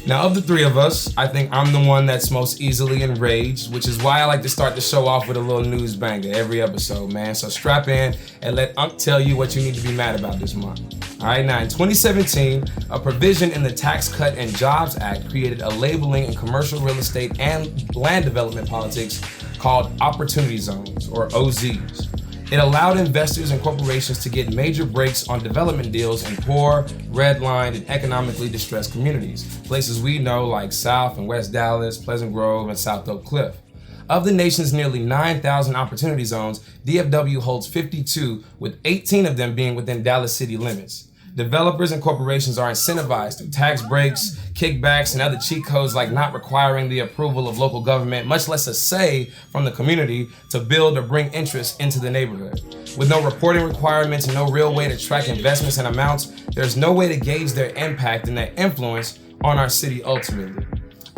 Now, of the three of us, I think I'm the one that's most easily enraged, which is why I like to start the show off with a little news banger every episode, man. So strap in and let Unc tell you what you need to be mad about this month. All right, now in 2017, a provision in the Tax Cut and Jobs Act created a labeling in commercial real estate and land development politics called Opportunity Zones, or OZs. It allowed investors and corporations to get major breaks on development deals in poor, redlined, and economically distressed communities. Places we know like South and West Dallas, Pleasant Grove, and South Oak Cliff. Of the nation's nearly 9,000 opportunity zones, DFW holds 52, with 18 of them being within Dallas city limits. Developers and corporations are incentivized through tax breaks, kickbacks, and other cheat codes like not requiring the approval of local government, much less a say from the community, to build or bring interest into the neighborhood. With no reporting requirements and no real way to track investments and amounts, there's no way to gauge their impact and their influence on our city ultimately.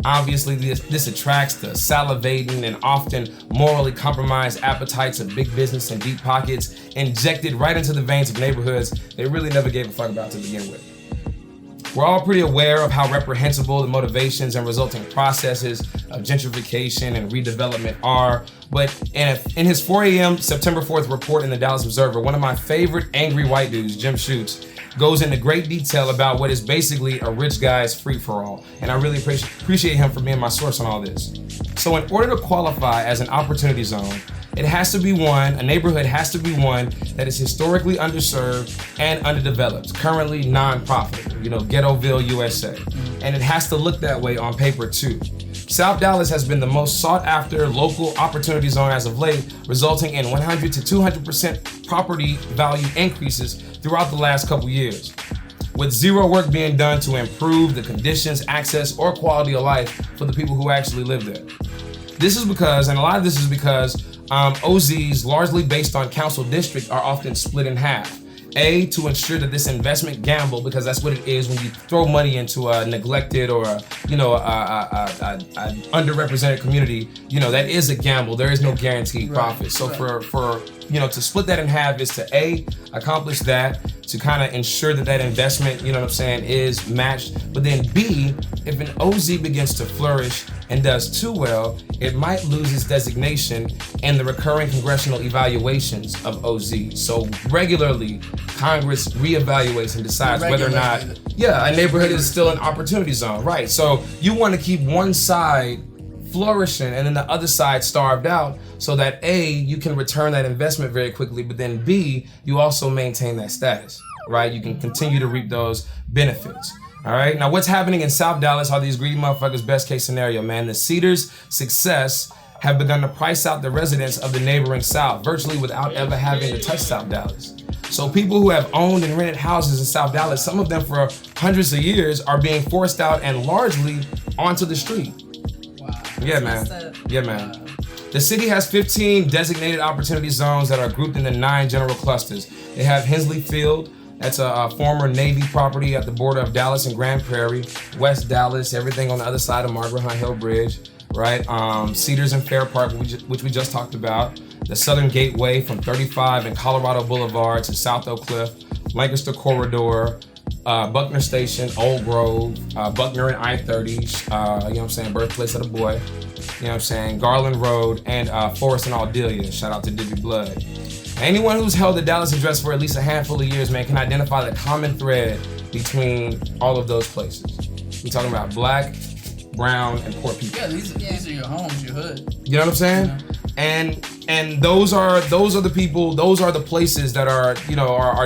Obviously, this attracts the salivating and often morally compromised appetites of big business and deep pockets, injected right into the veins of neighborhoods they really never gave a fuck about to begin with. We're all pretty aware of how reprehensible the motivations and resulting processes of gentrification and redevelopment are, but in his 4 a.m. September 4th report in the Dallas Observer, one of my favorite angry white dudes, Jim Schutz, goes into great detail about what is basically a rich guy's free-for-all, and I really appreciate him for being my source on all this. So in order to qualify as an opportunity zone, it has to be a neighborhood has to be one that is historically underserved and underdeveloped, currently non-profitable, Ghettoville, USA. And it has to look that way on paper too. South Dallas has been the most sought after local opportunity zone as of late, resulting in 100 to 200% property value increases throughout the last couple years, with zero work being done to improve the conditions, access, or quality of life for the people who actually live there. This is because, and a lot of this is because, OZs, largely based on council district, are often split in half. A, to ensure that this investment gamble, because that's what it is when you throw money into a neglected or a underrepresented community, that is a gamble. There is no guaranteed profit. So for to split that in half is to A, accomplish that, to kind of ensure that investment, is matched. But then B, if an OZ begins to flourish and does too well, it might lose its designation in the recurring congressional evaluations of OZ. So regularly, Congress reevaluates and decides whether or not, a neighborhood is still an opportunity zone, right? So you want to keep one side flourishing and then the other side starved out, so that A, you can return that investment very quickly, but then B, you also maintain that status, right? You can continue to reap those benefits. All right, now what's happening in South Dallas are these greedy motherfuckers' best case scenario, man. The Cedars' success have begun to price out the residents of the neighboring South, virtually without ever having to touch South Dallas. So people who have owned and rented houses in South Dallas, some of them for hundreds of years, are being forced out and largely onto the street. Wow. Yeah, man. Yeah, man. The city has 15 designated opportunity zones that are grouped into 9 general clusters. They have Hensley Field. That's a former Navy property at the border of Dallas and Grand Prairie, West Dallas, everything on the other side of Margaret Hunt Hill Bridge, right? Cedars and Fair Park, which we just talked about. The Southern Gateway from 35 and Colorado Boulevard to South Oak Cliff, Lancaster Corridor, Buckner Station, Old Grove, Buckner and I-30, birthplace of the boy, Garland Road, and Forest and Aldelia, shout out to Dibby Blood. Anyone who's held the Dallas address for at least a handful of years, man, can identify the common thread between all of those places. We're talking about black, brown, and poor people. Yeah, these are your homes, your hood. You know what I'm saying? Yeah. And those are the people, those are the places that are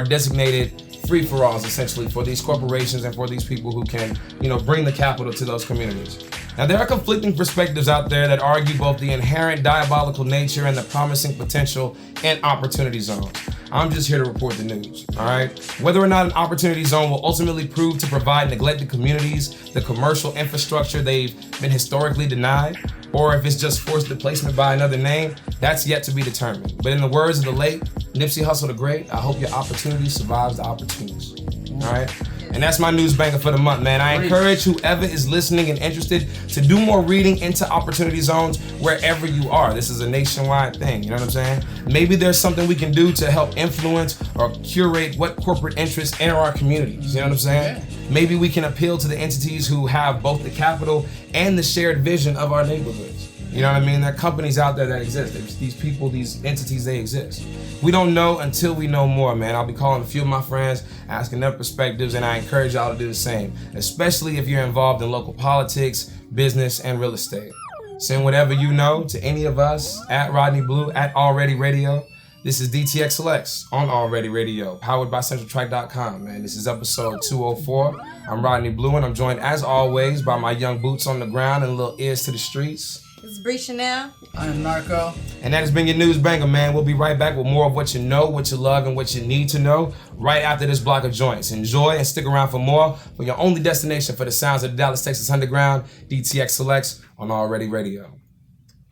designated free-for-alls essentially for these corporations and for these people who can, bring the capital to those communities. Now, there are conflicting perspectives out there that argue both the inherent diabolical nature and the promising potential in opportunity zones. I'm just here to report the news, all right? Whether or not an opportunity zone will ultimately prove to provide neglected communities the commercial infrastructure they've been historically denied, or if it's just forced displacement by another name, that's yet to be determined. But in the words of the late Nipsey Hussle the Great, I hope your opportunity survives the opportunities, all right? And that's my news banger for the month, man. I encourage whoever is listening and interested to do more reading into opportunity zones wherever you are. This is a nationwide thing, you know what I'm saying? Maybe there's something we can do to help influence or curate what corporate interests enter our communities, you know what I'm saying? Yeah. Maybe we can appeal to the entities who have both the capital and the shared vision of our neighborhoods. You know what I mean? There are companies out there that exist. These people, these entities, they exist. We don't know until we know more, man. I'll be calling a few of my friends, asking their perspectives, and I encourage y'all to do the same, especially if you're involved in local politics, business, and real estate. Send whatever you know to any of us at Rodney Blu, at Already Radio. This is DTXSelects on Already Radio, powered by CentralTrack.com, man. This is episode 204. I'm Rodney Blu, and I'm joined, as always, by my young boots on the ground and little ears to the streets. This is Bry Chanel. I'm Narco. And that has been your news banger, man. We'll be right back with more of what you know, what you love, and what you need to know right after this block of joints. Enjoy and stick around for more for your only destination for the sounds of the Dallas, Texas Underground, DTXSelects on Already Radio.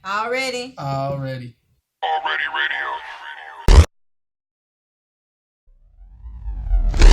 Already. Already. Already Radio.